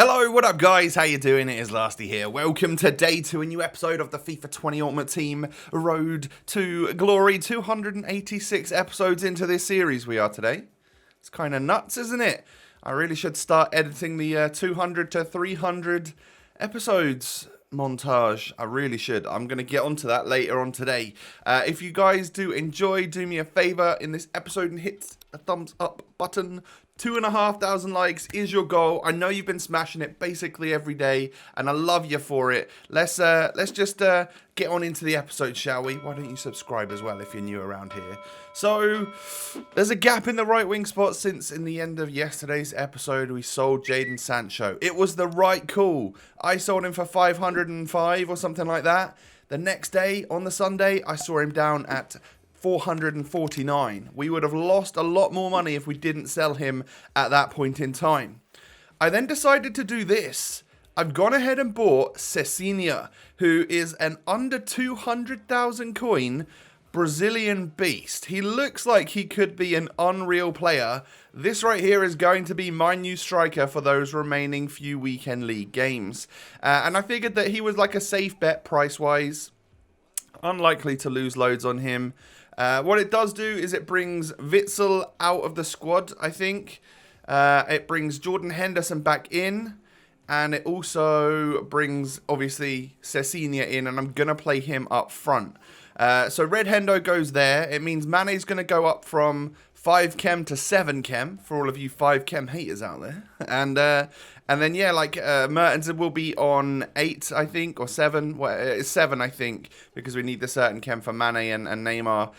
Hello, what up guys? How you doing? It is Lasty here. Welcome to day 2, a new episode of the FIFA 20 Ultimate Team Road to Glory. 286 episodes into this series we are today. It's kind of nuts, isn't it? I really should start editing the 200 to 300 episodes montage. I really should. I'm going to get onto that later on today. If you guys do enjoy, do me a favor in this episode and hit the thumbs up button. 2,500 likes is your goal. I know you've been smashing it basically every day, and I love you for it. Let's just get on into the episode, shall we? Why don't you subscribe as well if you're new around here? So, there's a gap in the right wing spot since in the end of yesterday's episode we sold Jadon Sancho. It was the right call. I sold him for 505 or something like that. The next day, on the Sunday, I saw him down at 449. We would have lost a lot more money if we didn't sell him at that point in time. I then decided to do this. I've gone ahead and bought Secinia, who is an under 200,000 coin Brazilian beast. He looks like he could be an unreal player. This right here is going to be my new striker for those remaining few weekend league games. And I figured that he was like a safe bet price-wise. Unlikely to lose loads on him. What it does do is it brings Witsel out of the squad, I think. It brings Jordan Henderson back in. And it also brings, obviously, Secinia in. And I'm going to play him up front. So Red Hendo goes there. It means Mane's going to go up from 5 chem to 7 chem. For all of you 5 chem haters out there. And then, yeah, like, Mertens will be on 8, I think, or 7. Well, it's 7, I think, because we need the certain chem for Mane and Neymar.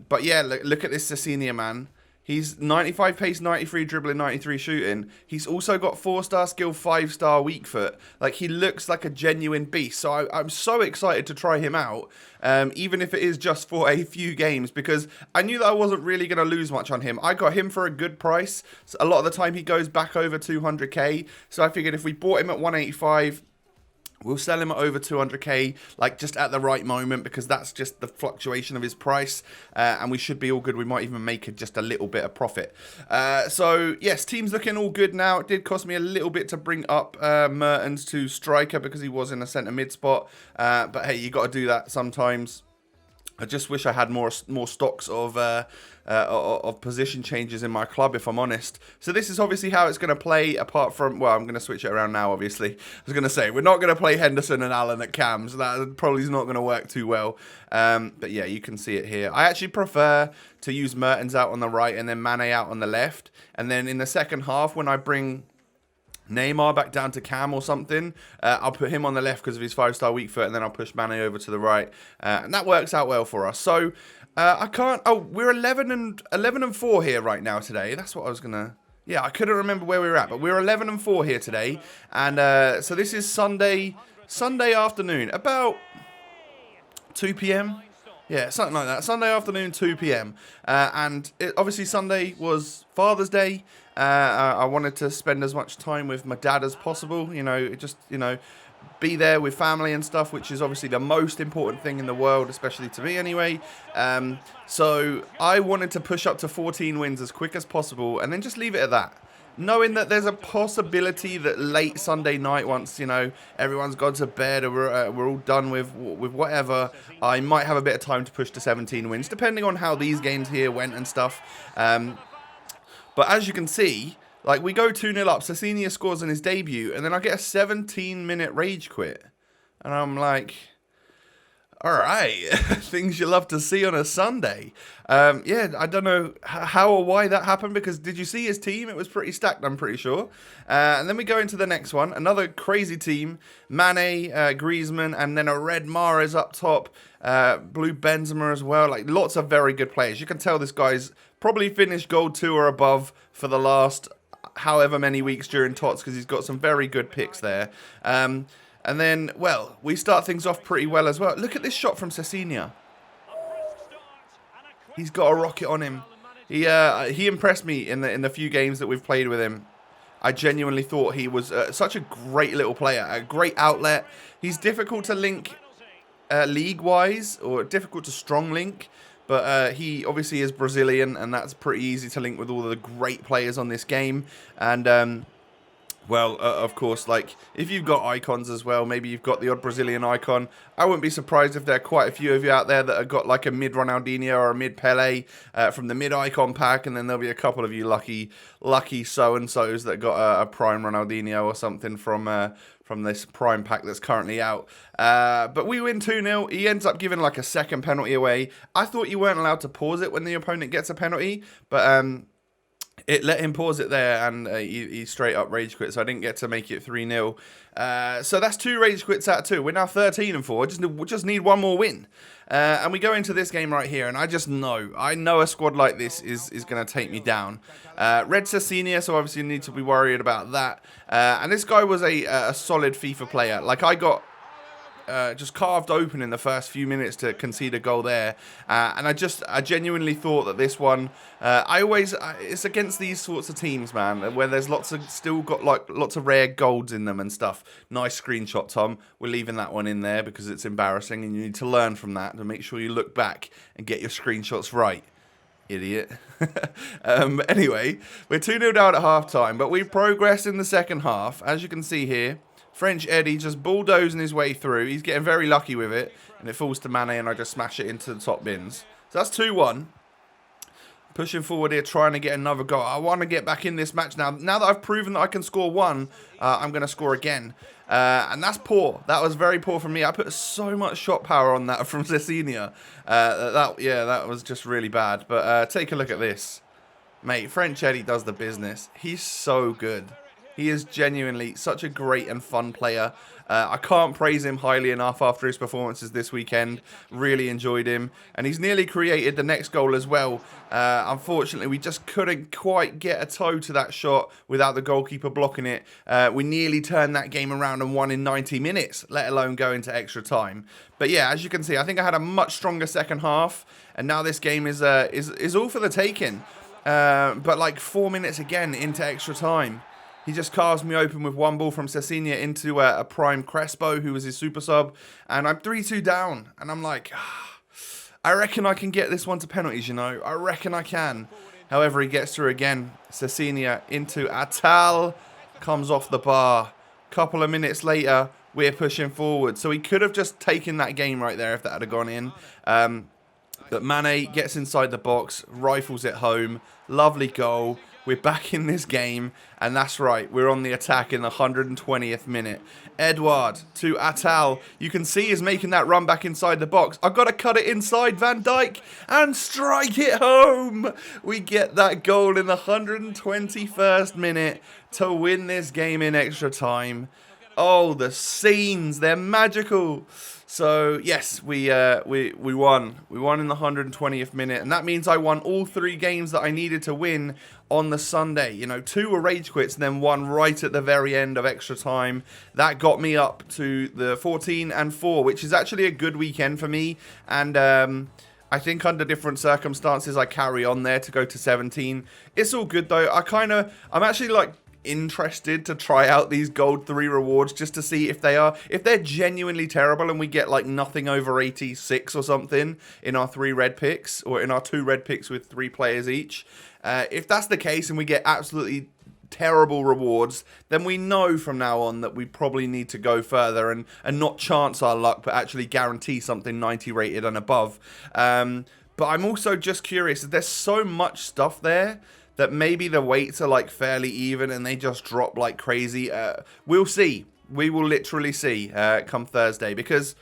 But, yeah, look at this Secinia, man. He's 95 pace, 93 dribbling, 93 shooting. He's also got 4-star skill, 5-star weak foot. Like, he looks like a genuine beast. So I'm so excited to try him out, even if it is just for a few games, because I knew that I wasn't really going to lose much on him. I got him for a good price. So a lot of the time he goes back over 200k. So I figured if we bought him at 185... we'll sell him at over 200k, like just at the right moment, because that's just the fluctuation of his price, and we should be all good. We might even make just a little bit of profit. So, yes, team's looking all good now. It did cost me a little bit to bring up Mertens to striker because he was in a centre mid spot, but hey, you got to do that sometimes. I just wish I had more stocks of position changes in my club, if I'm honest. So this is obviously how it's going to play, apart from... well, I'm going to switch it around now, obviously. I was going to say, we're not going to play Henderson and Allen at cams. That probably is not going to work too well. But yeah, you can see it here. I actually prefer to use Mertens out on the right and then Mane out on the left. And then in the second half, when I bring Neymar back down to cam or something, I'll put him on the left because of his 5-star weak foot, and then I'll push Mane over to the right, and that works out well for us. So I can't... oh, we're 11 and 4 here right now today. That's what I was gonna... yeah, I couldn't remember where we were at, but we're 11 and 4 here today, and so this is Sunday afternoon, about 2 p.m. Yeah, something like that. Sunday afternoon, 2 p.m. And obviously Sunday was Father's Day. I wanted to spend as much time with my dad as possible. You know, just, you know, be there with family and stuff, which is obviously the most important thing in the world, especially to me anyway. So I wanted to push up to 14 wins as quick as possible and then just leave it at that. Knowing that there's a possibility that late Sunday night, once, you know, everyone's gone to bed or we're all done with whatever, I might have a bit of time to push to 17 wins, depending on how these games here went and stuff. But as you can see, like, we go 2-0 up, Secinia scores on his debut, and then I get a 17-minute rage quit. And I'm like... all right, things you love to see on a Sunday. Yeah, I don't know how or why that happened, because did you see his team? It was pretty stacked, I'm pretty sure. And then we go into the next one. Another crazy team. Mane, Griezmann, and then a red Mahrez up top. Blue Benzema as well. Like, lots of very good players. You can tell this guy's probably finished gold 2 or above for the last however many weeks during TOTS, because he's got some very good picks there. And then, well, we start things off pretty well as well. Look at this shot from Secinia. He's got a rocket on him. He impressed me in the few games that we've played with him. I genuinely thought he was such a great little player, a great outlet. He's difficult to link league-wise, or difficult to strong link. But he obviously is Brazilian, and that's pretty easy to link with all the great players on this game. And Well, of course, like, if you've got icons as well, maybe you've got the odd Brazilian icon, I wouldn't be surprised if there are quite a few of you out there that have got, like, a mid-Ronaldinho or a mid-Pele from the mid-icon pack, and then there'll be a couple of you lucky so-and-sos that got a prime Ronaldinho or something from this prime pack that's currently out. But we win 2-0. He ends up giving, like, a second penalty away. I thought you weren't allowed to pause it when the opponent gets a penalty, but it let him pause it there, and he straight up rage quit, so I didn't get to make it 3-0. So that's 2 rage quits out of 2. We're now 13-4. We just need one more win. And we go into this game right here, and I know a squad like this is going to take me down. Red Secinia, so obviously you need to be worried about that. And this guy was a solid FIFA player. Like, I got just carved open in the first few minutes to concede a goal there, and I genuinely thought that this one, it's against these sorts of teams, man, where there's lots of rare golds in them and stuff. Nice screenshot, Tom. We're leaving that one in there because it's embarrassing, and you need to learn from that to make sure you look back and get your screenshots right. Idiot. Anyway, we're 2-0 down at half-time, but we progressed in the second half, as you can see here. French Eddie just bulldozing his way through. He's getting very lucky with it, and it falls to Mane, and I just smash it into the top bins. So that's 2-1. Pushing forward here, trying to get another goal. I want to get back in this match now. Now that I've proven that I can score one, I'm going to score again. And that's poor. That was very poor from me. I put so much shot power on that from Secinia. That was just really bad. But take a look at this. Mate, French Eddie does the business. He's so good. He is genuinely such a great and fun player. I can't praise him highly enough after his performances this weekend. Really enjoyed him. And he's nearly created the next goal as well. Unfortunately, we just couldn't quite get a toe to that shot without the goalkeeper blocking it. We nearly turned that game around and won in 90 minutes, let alone go into extra time. But yeah, as you can see, I think I had a much stronger second half. And now this game is all for the taking. But like 4 minutes again into extra time. He just carves me open with one ball from Secinia into a prime Crespo, who was his super sub. And I'm 3-2 down. And I'm like, I reckon I can get this one to penalties, you know. I reckon I can. However, he gets through again. Secinia into Atal. Comes off the bar. Couple of minutes later, we're pushing forward. So he could have just taken that game right there if that had gone in. But Mane gets inside the box. Rifles it home. Lovely goal. We're back in this game, and that's right, we're on the attack in the 120th minute. Edouard to Atal. You can see he's making that run back inside the box. I've got to cut it inside Van Dijk and strike it home. We get that goal in the 121st minute to win this game in extra time. Oh, the scenes, they're magical. So, yes, we won. We won in the 120th minute, and that means I won all 3 games that I needed to win on the Sunday. You know, 2 were rage quits and then 1 right at the very end of extra time. That got me up to the 14-4, which is actually a good weekend for me. And I think under different circumstances, I carry on there to go to 17. It's all good, though. I'm actually, like, interested to try out these gold 3 rewards just to see if they're genuinely terrible and we get like nothing over 86 or something in our 3 red picks, or in our 2 red picks with 3 players each. If that's the case and we get absolutely terrible rewards, then we know from now on that we probably need to go further and not chance our luck, but actually guarantee something 90 rated and above. But I'm also just curious, there's so much stuff there that maybe the weights are like fairly even and they just drop like crazy. We'll see. We will literally see come Thursday, because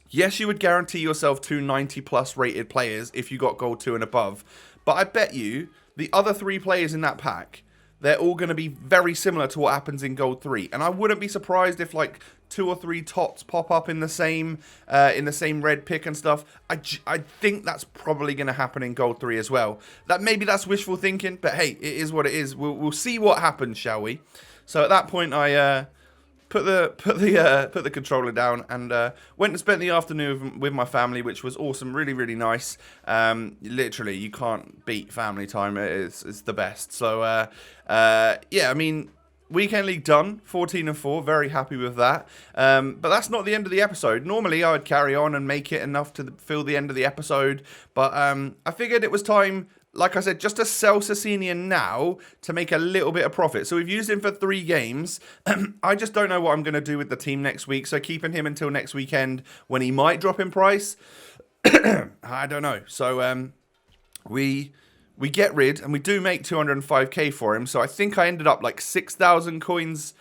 yes, you would guarantee yourself 2 90+ rated players if you got gold 2 and above. But I bet you the other 3 players in that pack, they're all going to be very similar to what happens in gold 3. And I wouldn't be surprised if like 2 or 3 TOTS pop up in the same red pick and stuff. I think that's probably going to happen in gold 3 as well. Maybe that's wishful thinking, but hey, it is what it is. We'll see what happens, shall we? So at that point, I put the controller down and went and spent the afternoon with my family, which was awesome, really, really nice. Literally, you can't beat family time. It's the best. So yeah, I mean, weekend league done, 14-4, very happy with that. But that's not the end of the episode. Normally, I would carry on and make it enough to fill the end of the episode. But I figured it was time like I said, just to sell Secinia now to make a little bit of profit. So we've used him for 3 games. I just don't know what I'm going to do with the team next week. So keeping him until next weekend when he might drop in price, I don't know. So we get rid, and we do make 205k for him. So I think I ended up like 6,000 coins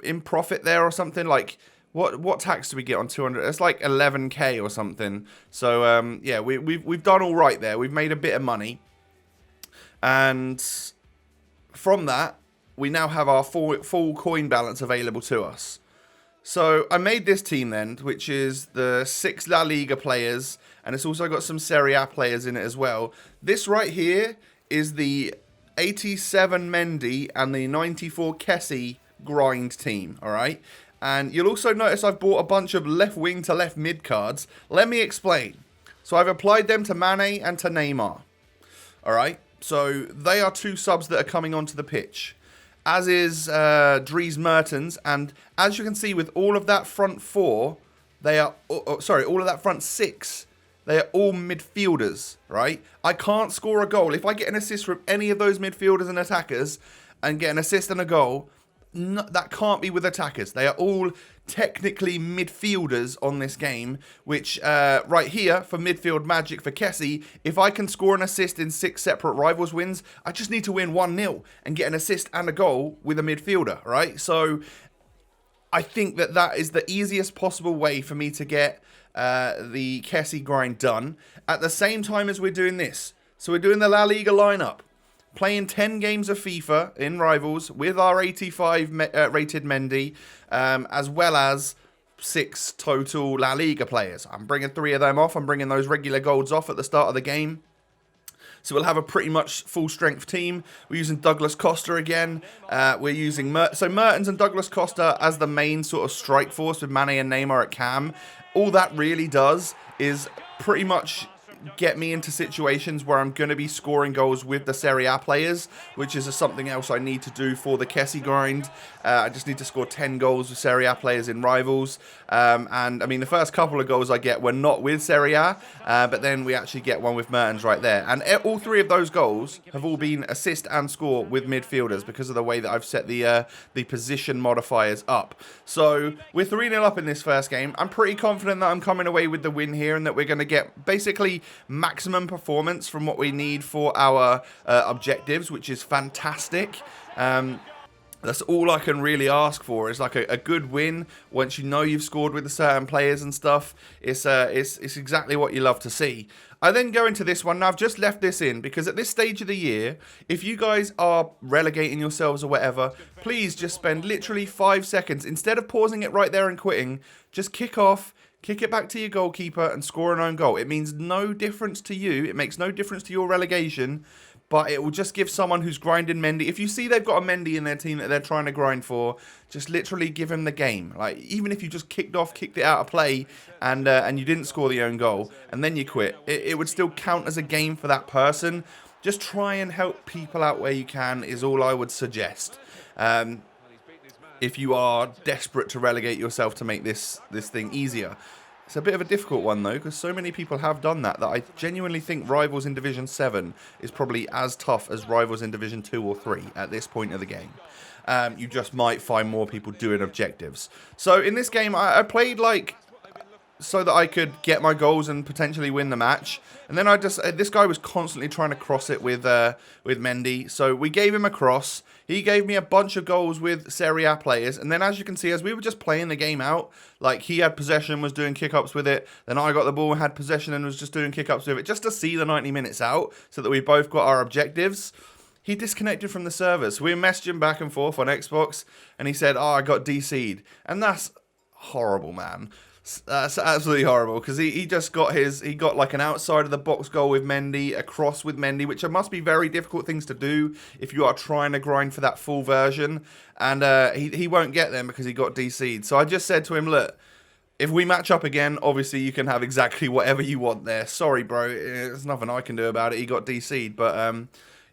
in profit there or something. Like, what tax do we get on 200? It's like 11k or something. So yeah, we've done all right there. We've made a bit of money. And from that, we now have our full coin balance available to us. So I made this team then, which is the 6 La Liga players, and it's also got some Serie A players in it as well. This right here is the 87 Mendy and the 94 Kessie grind team, all right? And you'll also notice I've bought a bunch of left wing to left mid cards. Let me explain. So I've applied them to Mane and to Neymar, all right? So they are 2 subs that are coming onto the pitch, as is Dries Mertens. And as you can see with all of that front 4, they are, all of that front 6, they are all midfielders, right? I can't score a goal. If I get an assist from any of those midfielders and attackers and get an assist and a goal, no, that can't be with attackers. They are all technically midfielders on this game, which right here for midfield magic for Kessie, if I can score an assist in 6 separate rivals wins, I just need to win 1-0 and get an assist and a goal with a midfielder, right? So I think that is the easiest possible way for me to get the Kessie grind done at the same time as we're doing this. So we're doing the La Liga lineup, playing 10 games of FIFA in Rivals with our 85 rated Mendy, as well as 6 total La Liga players. I'm bringing 3 of them off. I'm bringing those regular golds off at the start of the game. So we'll have a pretty much full-strength team. We're using Douglas Costa again. We're using Mertens and Douglas Costa as the main sort of strike force with Mane and Neymar at cam. All that really does is pretty much get me into situations where I'm going to be scoring goals with the Serie A players, which is something else I need to do for the Kessie grind. I just need to score 10 goals with Serie A players in Rivals. And I mean, the first couple of goals I get were not with Serie A, but then we actually get one with Mertens right there. And all 3 of those goals have all been assist and score with midfielders because of the way that I've set the position modifiers up. So we're 3-0 up in this first game. I'm pretty confident that I'm coming away with the win here and that we're going to get basically maximum performance from what we need for our objectives, which is fantastic. That's all I can really ask for, is like a good win once you know you've scored with the certain players and stuff. It's exactly what you love to see. I then go into this one. Now, I've just left this in because at this stage of the year, if you guys are relegating yourselves or whatever, please just spend literally 5 seconds. Instead of pausing it right there and quitting, just kick off, kick it back to your goalkeeper and score an own goal. It means no difference to you. It makes no difference to your relegation. But it will just give someone who's grinding Mendy. If you see they've got a Mendy in their team that they're trying to grind for, just literally give him the game. Like, even if you just kicked it out of play, and you didn't score the own goal, and then you quit, it would still count as a game for that person. Just try and help people out where you can is all I would suggest. If you are desperate to relegate yourself to make this thing easier. It's a bit of a difficult one, though, because so many people have done that I genuinely think Rivals in Division 7 is probably as tough as Rivals in Division 2 or 3 at this point of the game. You just might find more people doing objectives. So in this game, I played like so that I could get my goals and potentially win the match. And then this guy was constantly trying to cross it with Mendy. So we gave him a cross. He gave me a bunch of goals with Serie A players. And then as you can see, as we were just playing the game out, like he had possession, was doing kick-ups with it. Then I got the ball and had possession and was just doing kick-ups with it. Just to see the 90 minutes out so that we both got our objectives. He disconnected from the server. So we messaged him back and forth on Xbox. And he said, I got DC'd. And that's horrible, man. That's absolutely horrible because he got like an outside of the box goal with Mendy, a cross with Mendy, which must be very difficult things to do if you are trying to grind for that full version. And he won't get them because he got DC'd. So I just said to him, look, if we match up again, obviously you can have exactly whatever you want there. Sorry, bro, there's nothing I can do about it. He got DC'd, but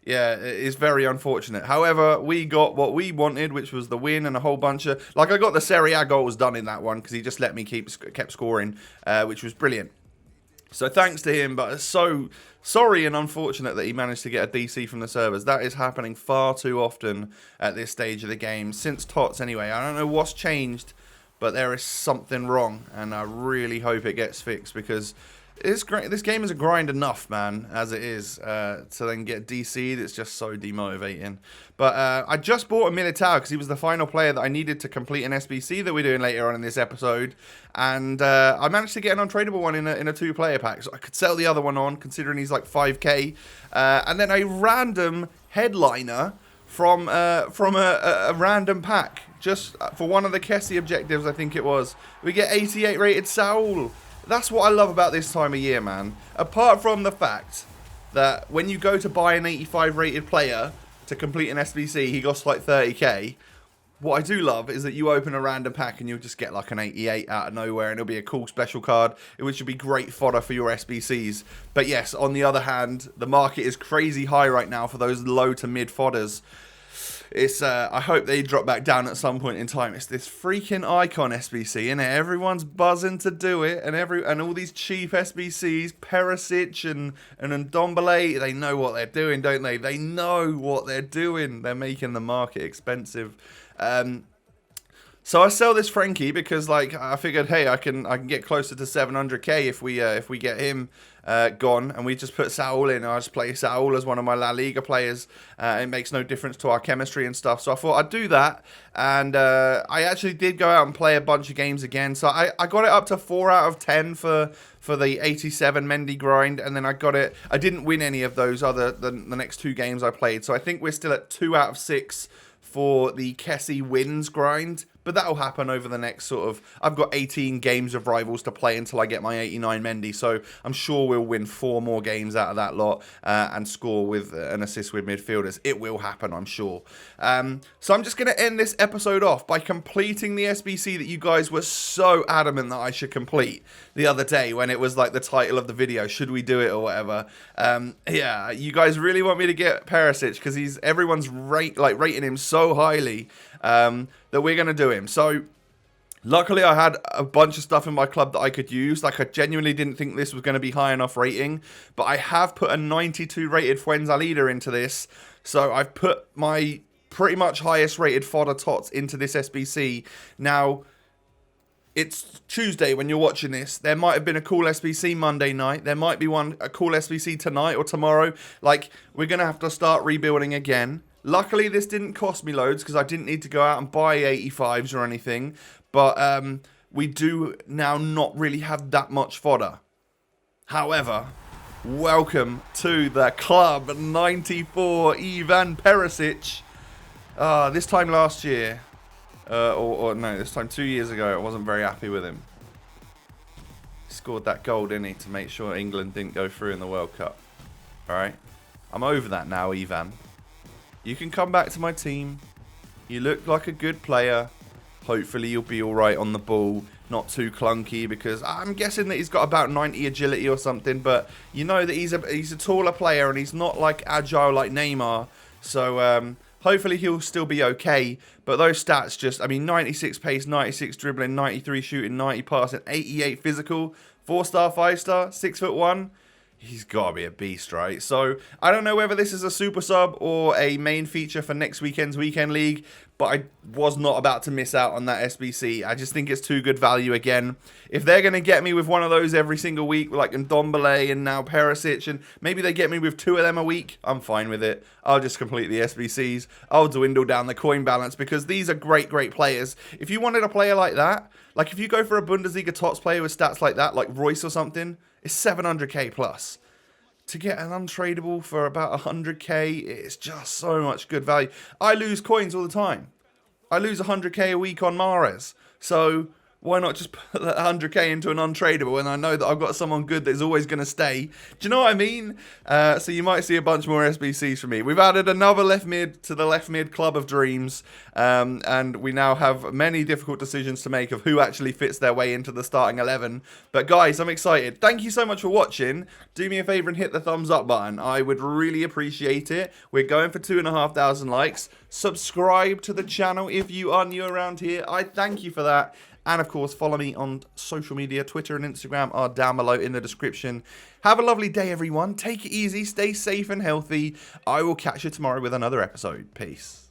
yeah, it's very unfortunate. However, we got what we wanted, which was the win and a whole bunch of... Like, I got the Serie A goals done in that one because he just let me kept scoring, which was brilliant. So thanks to him, but it's so sorry and unfortunate that he managed to get a DC from the servers. That is happening far too often at this stage of the game, since TOTS anyway. I don't know what's changed, but there is something wrong, and I really hope it gets fixed, because this game is a grind enough, man, as it is. To then get DC'd, it's just so demotivating. But I just bought a Militao because he was the final player that I needed to complete an SBC that we're doing later on in this episode. And I managed to get an untradeable one in a two-player pack. So I could sell the other one on, considering he's like 5k. And then a random headliner from a random pack. Just for one of the Kessie objectives, I think it was. We get 88 rated Saul. That's what I love about this time of year, man. Apart from the fact that when you go to buy an 85 rated player to complete an SBC, he costs like 30k. What I do love is that you open a random pack and you'll just get like an 88 out of nowhere, and it'll be a cool special card, which would be great fodder for your SBCs. But yes, on the other hand, the market is crazy high right now for those low to mid fodders. It's I hope they drop back down at some point in time. It's this freaking icon SBC, and everyone's buzzing to do it, and all these cheap SBCs, Perišic and Ndombele, they know what they're doing, don't they? They know what they're doing. They're making the market expensive. So I sell this Frankie because, like, I figured, hey, I can get closer to 700k if we get him gone, and we just put Saul in. I just play Saul as one of my La Liga players. It makes no difference to our chemistry and stuff. So I thought I'd do that, and I actually did go out and play a bunch of games again. So I got it up to 4 out of 10 for the 87 Mendy grind, and then I didn't win any of those other than the next 2 games I played. So I think we're still at 2 out of 6 for the Kessie wins grind. But that'll happen over the next I've got 18 games of rivals to play until I get my 89 Mendy. So I'm sure we'll win 4 more games out of that lot and score with an assist with midfielders. It will happen, I'm sure. So I'm just going to end this episode off by completing the SBC that you guys were so adamant that I should complete the other day when it was like the title of the video, should we do it or whatever. Yeah, you guys really want me to get Perišic because everyone's rating him so highly. That we're going to do him. So luckily I had a bunch of stuff in my club that I could use. Like, I genuinely didn't think this was going to be high enough rating, but I have put a 92 rated Fuenzalida into this. So I've put my pretty much highest rated fodder tots into this SBC. Now, it's Tuesday when you're watching this. There might have been a cool SBC Monday night. There might be a cool SBC tonight or tomorrow. Like, we're going to have to start rebuilding again. Luckily, this didn't cost me loads because I didn't need to go out and buy 85s or anything. But we do now not really have that much fodder. However, welcome to the club, 94 Ivan Perišic. This time last year, this time 2 years ago, I wasn't very happy with him. He scored that goal, didn't he, to make sure England didn't go through in the World Cup. Alright? I'm over that now, Ivan. You can come back to my team. You look like a good player. Hopefully you'll be alright on the ball. Not too clunky, because I'm guessing that he's got about 90 agility or something. But you know that he's a taller player and he's not like agile like Neymar. So hopefully he'll still be okay. But those stats just, 96 pace, 96 dribbling, 93 shooting, 90 passing, 88 physical, 4-star, 5-star, 6'1". He's got to be a beast, right? So, I don't know whether this is a super sub or a main feature for next weekend's Weekend League, but I was not about to miss out on that SBC. I just think it's too good value again. If they're going to get me with one of those every single week, like Ndombele and now Perišic, and maybe they get me with 2 of them a week, I'm fine with it. I'll just complete the SBCs. I'll dwindle down the coin balance because these are great, great players. If you wanted a player like that, like if you go for a Bundesliga TOTS player with stats like that, like Royce or something, it's 700k plus. To get an untradeable for about 100k, it's just so much good value. I lose coins all the time. I lose 100k a week on Mahrez. So why not just put that 100k into an untradeable, and I know that I've got someone good that is always going to stay. Do you know what I mean? So you might see a bunch more SBCs from me. We've added another left mid to the left mid club of dreams, and we now have many difficult decisions to make of who actually fits their way into the starting 11. But guys, I'm excited. Thank you so much for watching. Do me a favor and hit the thumbs up button. I would really appreciate it. We're going for 2,500 likes. Subscribe to the channel if you are new around here. I thank you for that. And of course, follow me on social media. Twitter and Instagram are down below in the description. Have a lovely day, everyone. Take it easy, stay safe and healthy. I will catch you tomorrow with another episode. Peace.